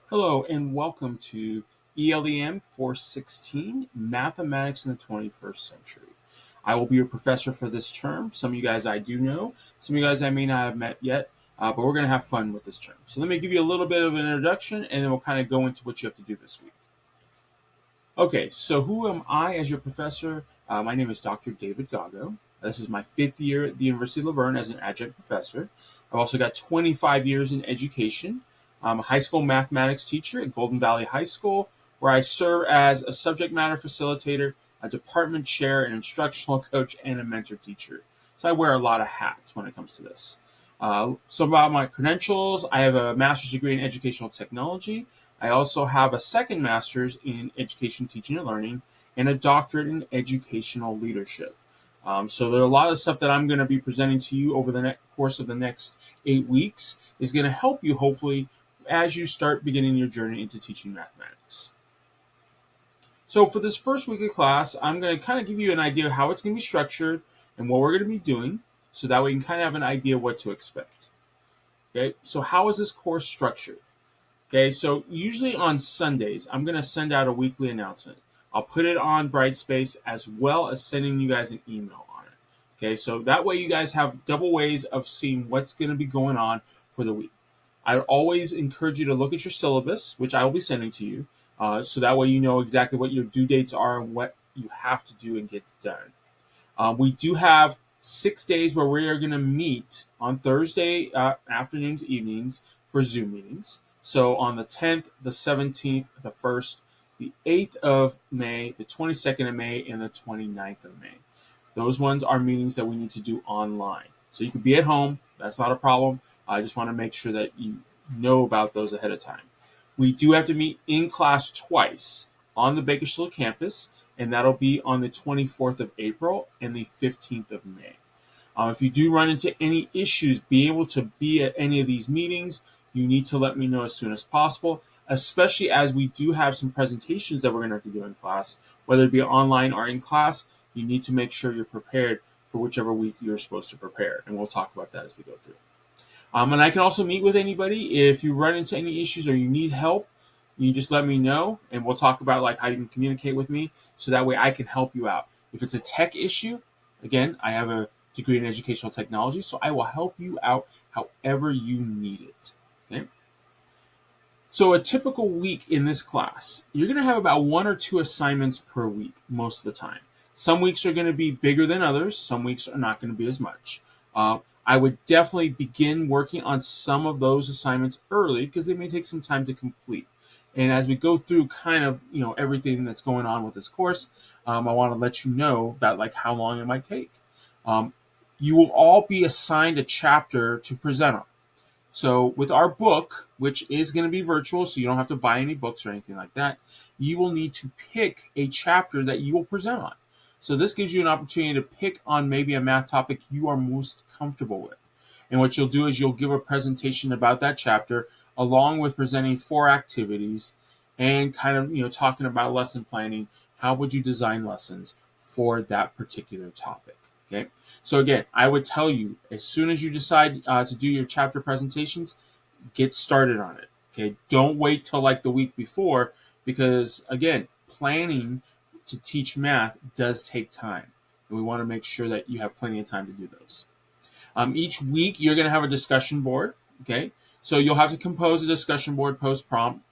Hello and welcome to ELEM 416 Mathematics in the 21st Century. I will be your professor for this term. Some of you guys I do know, some of you guys I may not have met yet, but we're going to have fun with this term. So let me give you a little bit of an introduction and then we'll kind of go into what you have to do this week. Okay, so who am I as your professor? My name is Dr. David Gago. This is my fifth year at the University of Laverne as an adjunct professor. I've also got 25 years in education. I'm a high school mathematics teacher at Golden Valley High School, where I serve as a subject matter facilitator, a department chair, an instructional coach, and a mentor teacher. So I wear a lot of hats when it comes to this. So about my credentials, I have a master's degree in educational technology. I also have a second master's in education, teaching, and learning, and a doctorate in educational leadership. So there are a lot of stuff that I'm going to be presenting to you over the course of the next 8 weeks is going to help you hopefully as you start beginning your journey into teaching mathematics. So for this first week of class, I'm going to kind of give you an idea of how it's going to be structured and what we're going to be doing, so that way you can kind of have an idea of what to expect. Okay, so how is this course structured? Okay, so usually on Sundays, I'm going to send out a weekly announcement. I'll put it on Brightspace as well as sending you guys an email on it. Okay, so that way you guys have double ways of seeing what's going to be going on for the week. I always encourage you to look at your syllabus, which I will be sending to you, so that way you know exactly what your due dates are and what you have to do and get done. We do have 6 days where we are going to meet on Thursday afternoons, evenings for Zoom meetings. So on the 10th, the 17th, the 1st, the 8th of May, the 22nd of May, and the 29th of May. Those ones are meetings that we need to do online. So you could be at home. That's not a problem. I just want to make sure that you know about those ahead of time. We do have to meet in class twice on the Bakersfield campus, and that'll be on the 24th of April and the 15th of May. If you do run into any issues being able to be at any of these meetings, you need to let me know as soon as possible, especially as we do have some presentations that we're going to have to do in class, whether it be online or in class. You need to make sure you're prepared for whichever week you're supposed to prepare, and we'll talk about that as we go through. And I can also meet with anybody. If you run into any issues or you need help, you just let me know, and we'll talk about like how you can communicate with me, so that way I can help you out. If it's a tech issue, again, I have a degree in educational technology, so I will help you out however you need it. Okay. So a typical week in this class, you're going to have about 1 or 2 assignments per week most of the time. Some weeks are going to be bigger than others. Some weeks are not going to be as much. I would definitely begin working on some of those assignments early because they may take some time to complete. And as we go through kind of everything that's going on with this course, I want to let you know about like how long it might take. You will all be assigned a chapter to present on. So with our book, which is going to be virtual, so you don't have to buy any books or anything like that, you will need to pick a chapter that you will present on. So this gives you an opportunity to pick on maybe a math topic you are most comfortable with. And what you'll do is you'll give a presentation about that chapter along with presenting 4 activities and kind of talking about lesson planning. How would you design lessons for that particular topic? Okay. So again, I would tell you, as soon as you decide to do your chapter presentations, get started on it. Okay. Don't wait till like the week before, because again, planning to teach math does take time, and we want to make sure that you have plenty of time to do those. Each week, you're going to have a discussion board. Okay. So you'll have to compose a discussion board post prompt.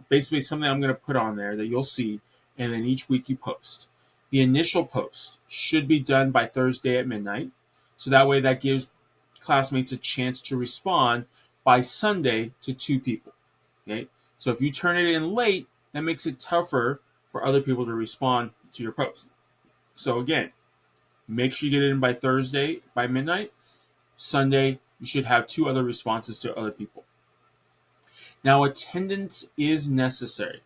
Basically, something I'm going to put on there that you'll see, and then each week you post. The initial post should be done by Thursday at midnight. So that way that gives classmates a chance to respond by Sunday to 2 people. Okay. So if you turn it in late, that makes it tougher for other people to respond to your post. So again, make sure you get it in by Thursday by midnight. Sunday, you should have 2 other responses to other people. Now, attendance is necessary.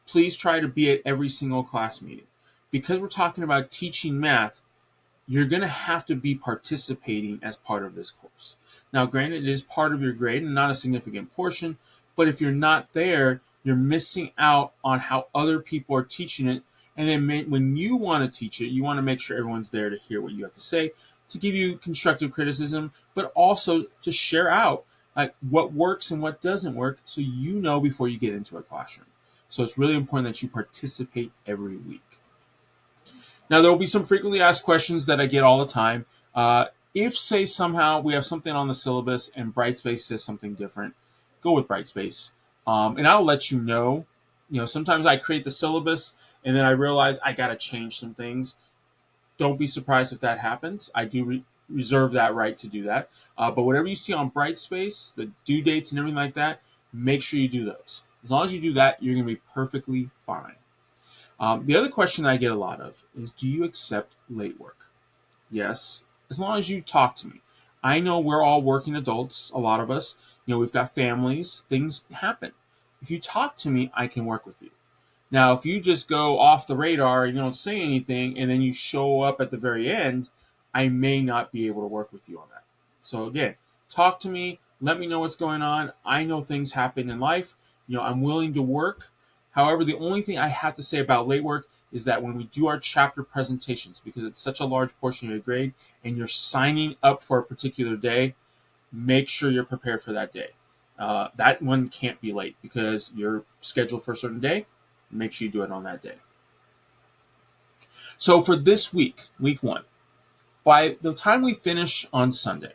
Please try to be at every single class meeting. Because we're talking about teaching math, you're going to have to be participating as part of this course. Now, granted, it is part of your grade and not a significant portion, but if you're not there, you're missing out on how other people are teaching it. And then when you want to teach it, you want to make sure everyone's there to hear what you have to say, to give you constructive criticism, but also to share out like what works and what doesn't work, so you know before you get into a classroom. So it's really important that you participate every week. Now, there will be some frequently asked questions that I get all the time. If, say, somehow we have something on the syllabus and Brightspace says something different, go with Brightspace. And I'll let you know. You know, sometimes I create the syllabus and then I realize I got to change some things. Don't be surprised if that happens. I do reserve that right to do that. But whatever you see on Brightspace, the due dates and everything like that, make sure you do those. As long as you do that, you're going to be perfectly fine. The other question I get a lot of is, do you accept late work? Yes, as long as you talk to me. I know we're all working adults, a lot of us. You know, we've got families, things happen. If you talk to me, I can work with you. Now, if you just go off the radar and you don't say anything and then you show up at the very end, I may not be able to work with you on that. So again, talk to me, let me know what's going on. I know things happen in life. You know, I'm willing to work. However, the only thing I have to say about late work is that when we do our chapter presentations, because it's such a large portion of your grade and you're signing up for a particular day, make sure you're prepared for that day. That one can't be late because you're scheduled for a certain day. Make sure you do it on that day. So for this week, week 1, by the time we finish on Sunday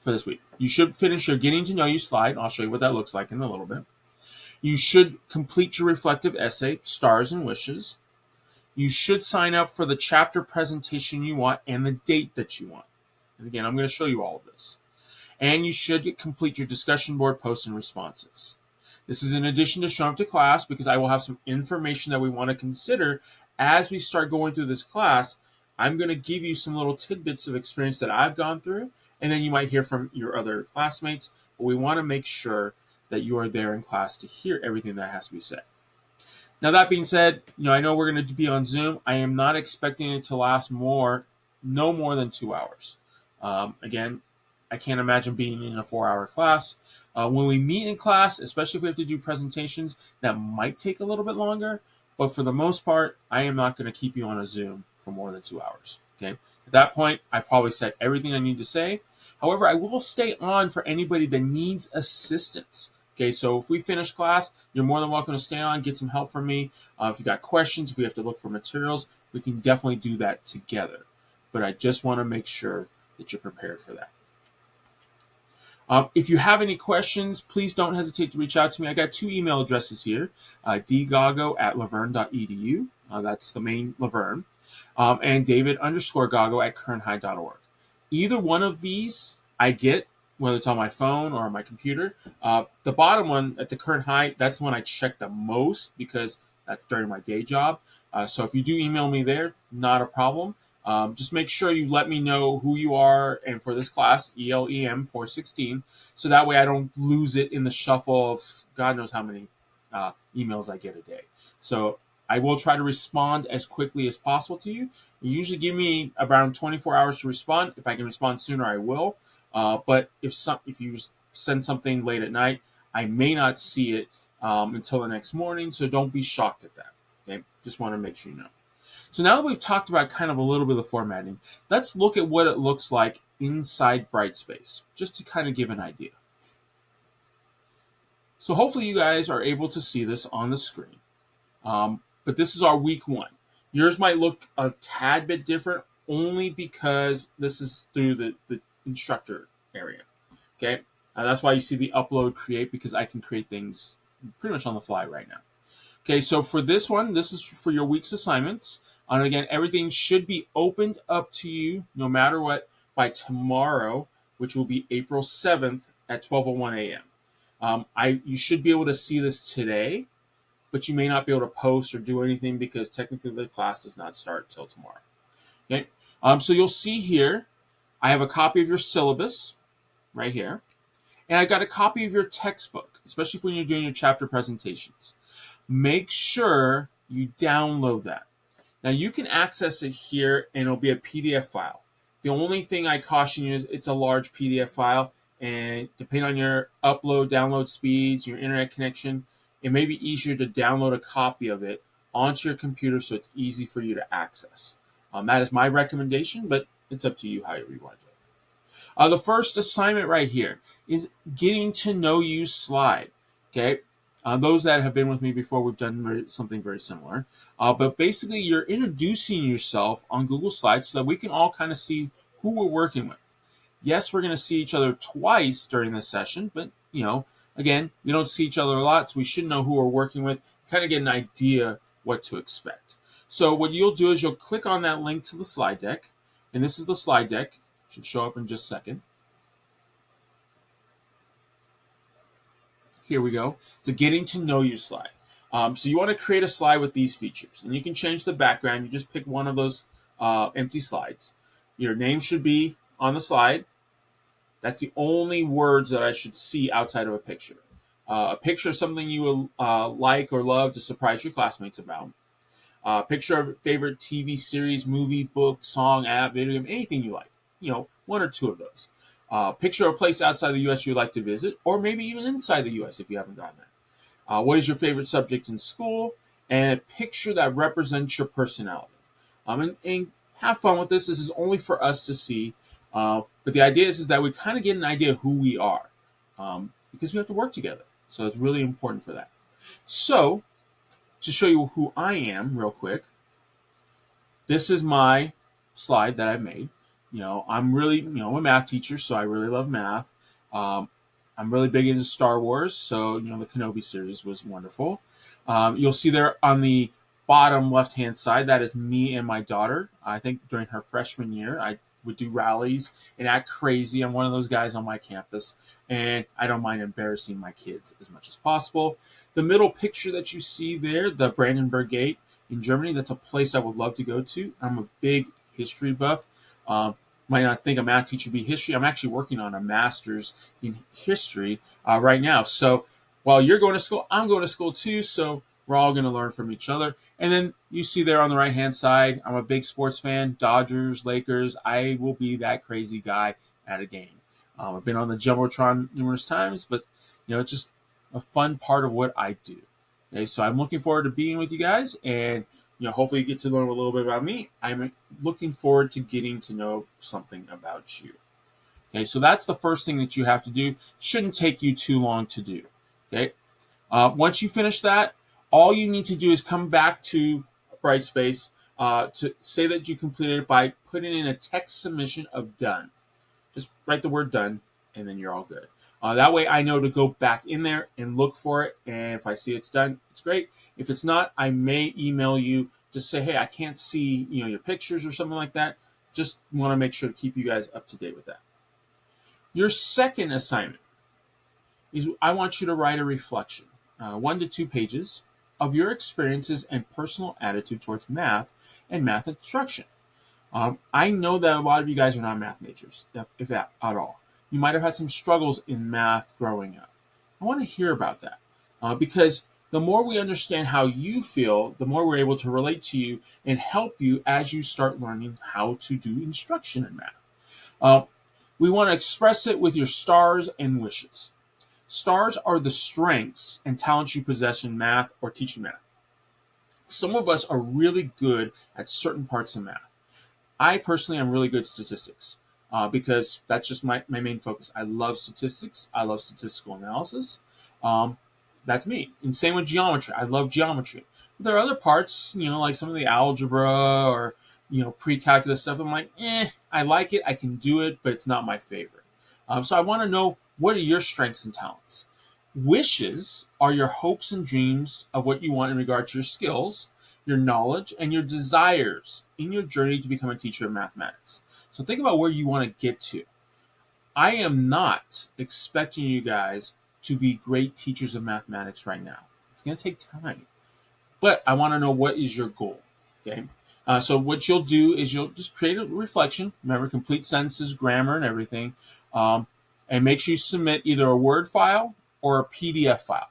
for this week, you should finish your getting to know you slide. I'll show you what that looks like in a little bit. You should complete your reflective essay, Stars and Wishes. You should sign up for the chapter presentation you want and the date that you want. And again, I'm going to show you all of this. And you should complete your discussion board posts and responses. This is in addition to showing up to class, because I will have some information that we want to consider as we start going through this class. I'm going to give you some little tidbits of experience that I've gone through, and then you might hear from your other classmates. But we want to make sure that you are there in class to hear everything that has to be said. Now, that being said, I know we're going to be on Zoom. I am not expecting it to last no more than 2 hours. Again, I can't imagine being in a 4-hour class. When we meet in class, especially if we have to do presentations, that might take a little bit longer. But for the most part, I am not going to keep you on a Zoom for more than 2 hours. Okay. At that point, I probably said everything I need to say. However, I will stay on for anybody that needs assistance. Okay, so if we finish class, you're more than welcome to stay on, get some help from me. If you got questions, if we have to look for materials, we can definitely do that together. But I just want to make sure that you're prepared for that. If you have any questions, please don't hesitate to reach out to me. I got 2 email addresses here, dgago@laverne.edu. That's the main Laverne. And David_Gago@kernhigh.org. Either one of these I get, whether it's on my phone or on my computer. The bottom one at the Kern High, that's the one I check the most because that's during my day job. So if you do email me there, not a problem. Just make sure you let me know who you are and for this class, ELEM 416, so that way I don't lose it in the shuffle of God knows how many emails I get a day. So I will try to respond as quickly as possible to you. You usually give me around 24 hours to respond. If I can respond sooner, I will. But if you send something late at night, I may not see it until the next morning, so don't be shocked at that. Okay, just want to make sure you know. So now that we've talked about kind of a little bit of the formatting, let's look at what it looks like inside Brightspace, just to kind of give an idea. So hopefully you guys are able to see this on the screen. But this is our week 1. Yours might look a tad bit different only because this is through the instructor area. Okay, that's why you see the upload create, because I can create things pretty much on the fly right now. Okay, so for this one, this is for your week's assignments. And again, everything should be opened up to you no matter what by tomorrow, which will be April 7th at 12:01 a.m. You should be able to see this today, but you may not be able to post or do anything because technically the class does not start until tomorrow. Okay, so you'll see here, I have a copy of your syllabus right here, and I got a copy of your textbook, especially when you're doing your chapter presentations. Make sure you download that. Now you can access it here and it'll be a PDF file. The only thing I caution you is it's a large PDF file, and depending on your download speeds, your internet connection, it may be easier to download a copy of it onto your computer so it's easy for you to access. That is my recommendation, but it's up to you however you want to do it. The first assignment right here is getting to know you slide. Okay. Those that have been with me before, we've done something very similar. But basically, you're introducing yourself on Google Slides so that we can all kind of see who we're working with. Yes, we're going to see each other twice during this session, but again, we don't see each other a lot, so we should know who we're working with, kind of get an idea what to expect. So what you'll do is you'll click on that link to the slide deck, and this is the slide deck. It should show up in just a second. Here we go. It's a getting to know you slide. So you want to create a slide with these features, and you can change the background. You just pick one of those empty slides. Your name should be on the slide. That's the only words that I should see outside of a picture. A picture of something you will like or love to surprise your classmates about. A picture of a favorite TV series, movie, book, song, app, video game, anything you like. One or two of those. Picture of a place outside the U.S. you'd like to visit, or maybe even inside the U.S. if you haven't gotten that. What is your favorite subject in school? And a picture that represents your personality. And have fun with this. This is only for us to see. But the idea is that we kind of get an idea of who we are because we have to work together. So it's really important for that. So to show you who I am real quick, this is my slide that I made. I'm really, I'm a math teacher, so I really love math. I'm really big into Star Wars, so the Kenobi series was wonderful. You'll see there on the bottom left-hand side, that is me and my daughter. I think during her freshman year, I would do rallies and act crazy. I'm one of those guys on my campus, and I don't mind embarrassing my kids as much as possible. The middle picture that you see there, the Brandenburg Gate in Germany, that's a place I would love to go to. I'm a big history buff. Might not think a math teacher would be history. I'm actually working on a master's in history right now. So while you're going to school, I'm going to school too. So we're all going to learn from each other. And then you see there on the right-hand side, I'm a big sports fan, Dodgers, Lakers. I will be that crazy guy at a game. I've been on the Jumbotron numerous times, but it's just a fun part of what I do. Okay, so I'm looking forward to being with you guys, and hopefully you get to learn a little bit about me. I'm looking forward to getting to know something about you. Okay, so that's the first thing that you have to do. Shouldn't take you too long to do. Okay, once you finish that, all you need to do is come back to Brightspace to say that you completed it by putting in a text submission of done. Just write the word done, and then you're all good. That way I know to go back in there and look for it, and if I see it's done, it's great. If it's not, I may email you to say, hey, I can't see your pictures or something like that. Just want to make sure to keep you guys up to date with that. Your second assignment is I want you to write a reflection, 1 to 2 pages, of your experiences and personal attitude towards math and math instruction. I know that a lot of you guys are not math majors, if at all. You might have had some struggles in math growing up. I want to hear about that because the more we understand how you feel, the more we're able to relate to you and help you as you start learning how to do instruction in math. We want to express it with your stars and wishes. Stars are the strengths and talents you possess in math or teaching math. Some of us are really good at certain parts of math. I personally am really good at statistics because that's just my main focus. I love statistics. I love statistical analysis. That's me. And same with geometry. I love geometry. But there are other parts, like some of the algebra or, pre-calculus stuff. I'm like, I like it. I can do it, but it's not my favorite. So I want to know, what are your strengths and talents? Wishes are your hopes and dreams of what you want in regard to your skills, your knowledge, and your desires in your journey to become a teacher of mathematics. So think about where you want to get to. I am not expecting you guys to be great teachers of mathematics right now. It's going to take time. But I want to know, what is your goal? Okay. So what you'll do is you'll just create a reflection. Remember, complete sentences, grammar, and everything. And make sure you submit either a Word file or a PDF file.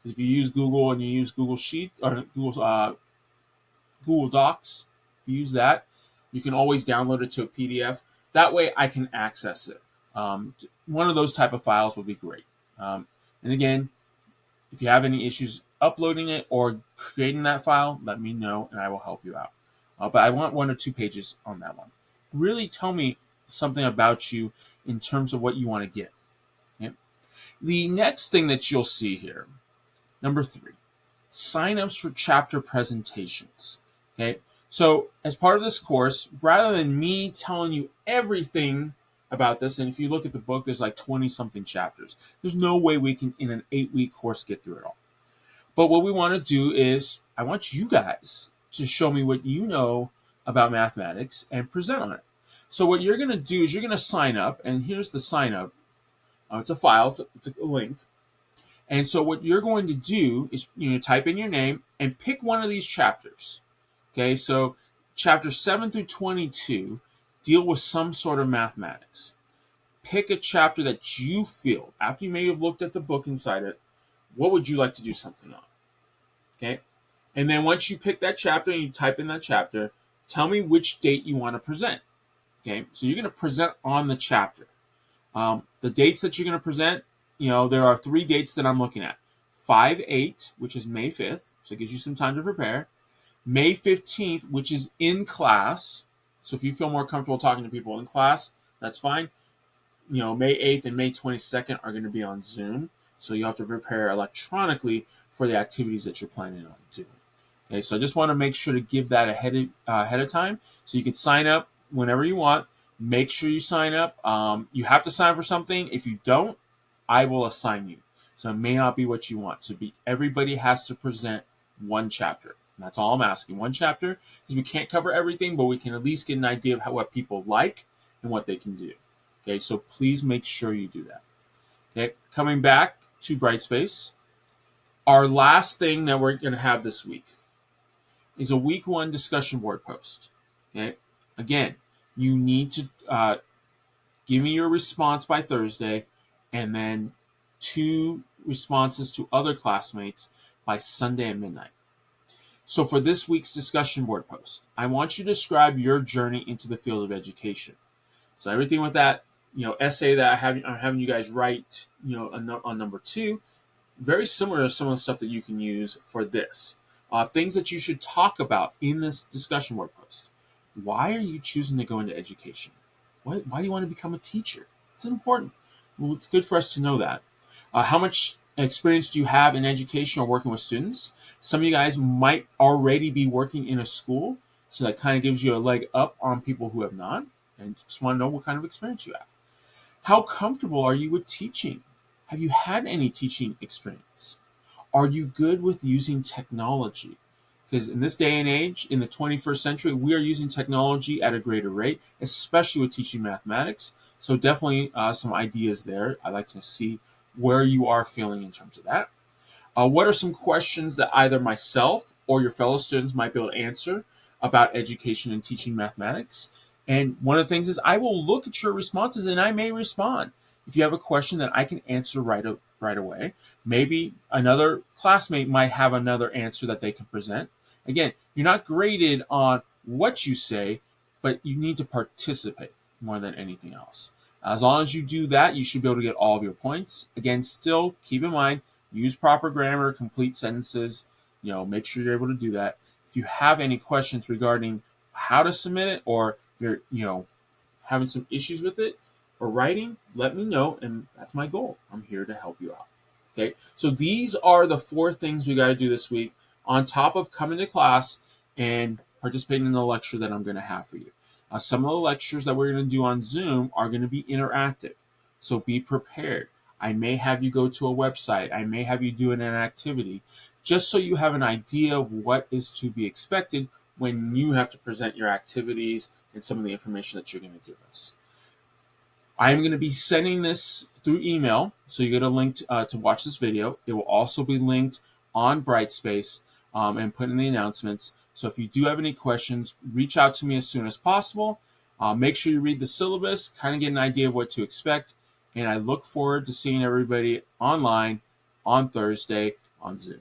If you use Google and you use Google Sheets or Google Docs, if you use that, you can always download it to a PDF. That way I can access it. One of those type of files would be great. And again, if you have any issues uploading it or creating that file, let me know and I will help you out. But I want 1 or 2 pages on that one. Really tell me something about you in terms of what you want to get. Okay? The next thing that you'll see here, number 3, signups for chapter presentations. Okay, so as part of this course, rather than me telling you everything about this, and if you look at the book, there's like 20 something chapters. There's no way we can, in an 8-week course, get through it all. But what we want to do is, I want you guys to show me what you know about mathematics and present on it. So what you're going to do is you're going to sign up, and here's the sign up. It's a file, it's a link. And so what you're going to do is type in your name and pick one of these chapters. Okay, so chapters 7 through 22 deal with some sort of mathematics. Pick a chapter that you feel, after you may have looked at the book inside it, what would you like to do something on? Okay, and then once you pick that chapter and you type in that chapter, tell me which date you want to present. Okay, so you're going to present on the chapter. The dates that you're going to present, there are 3 dates that I'm looking at. 5/8, which is May 5th, so it gives you some time to prepare. May 15th, which is in class. So if you feel more comfortable talking to people in class, that's fine. May 8th and May 22nd are going to be on Zoom. So you have to prepare electronically for the activities that you're planning on doing. Okay, so I just want to make sure to give that ahead of time, so you can sign up whenever you want. Make sure you sign up. You have to sign for something. If you don't, I will assign you. So it may not be what you want. So everybody has to present one chapter. And that's all I'm asking. One chapter, because we can't cover everything, but we can at least get an idea of what people like and what they can do. Okay, so please make sure you do that. Okay, coming back to Brightspace, our last thing that we're going to have this week is a week 1 discussion board post. Okay, again, you need to give me your response by Thursday, and then 2 responses to other classmates by Sunday at midnight. So for this week's discussion board post, I want you to describe your journey into the field of education. So everything with that, essay that I'm having you guys write, on number 2, very similar to some of the stuff that you can use for this. Things that you should talk about in this discussion board post. Why are you choosing to go into education? Why do you want to become a teacher? It's important. Well, it's good for us to know that. How much experience do you have in education or working with students? Some of you guys might already be working in a school, so that kind of gives you a leg up on people who have not, and just want to know what kind of experience you have. How comfortable are you with teaching? Have you had any teaching experience? Are you good with using technology? Because in this day and age, in the 21st century, we are using technology at a greater rate, especially with teaching mathematics. So definitely some ideas there. I'd like to see where you are feeling in terms of that. What are some questions that either myself or your fellow students might be able to answer about education and teaching mathematics? And one of the things is I will look at your responses and I may respond. If you have a question that I can answer right away, maybe another classmate might have another answer that they can present. Again, you're not graded on what you say, but you need to participate more than anything else. As long as you do that, you should be able to get all of your points. Again, still keep in mind, use proper grammar, complete sentences, make sure you're able to do that. If you have any questions regarding how to submit it, or if you're, having some issues with it or writing, let me know, and that's my goal. I'm here to help you out. Okay, so these are the 4 things we got to do this week, on top of coming to class and participating in the lecture that I'm going to have for you. Some of the lectures that we're going to do on Zoom are going to be interactive, so be prepared. I may have you go to a website. I may have you do an activity, just so you have an idea of what is to be expected when you have to present your activities and some of the information that you're going to give us. I'm going to be sending this through email, so you get a link to watch this video. It will also be linked on Brightspace and put in the announcements. So if you do have any questions, reach out to me as soon as possible. Make sure you read the syllabus, kind of get an idea of what to expect, and I look forward to seeing everybody online on Thursday on Zoom.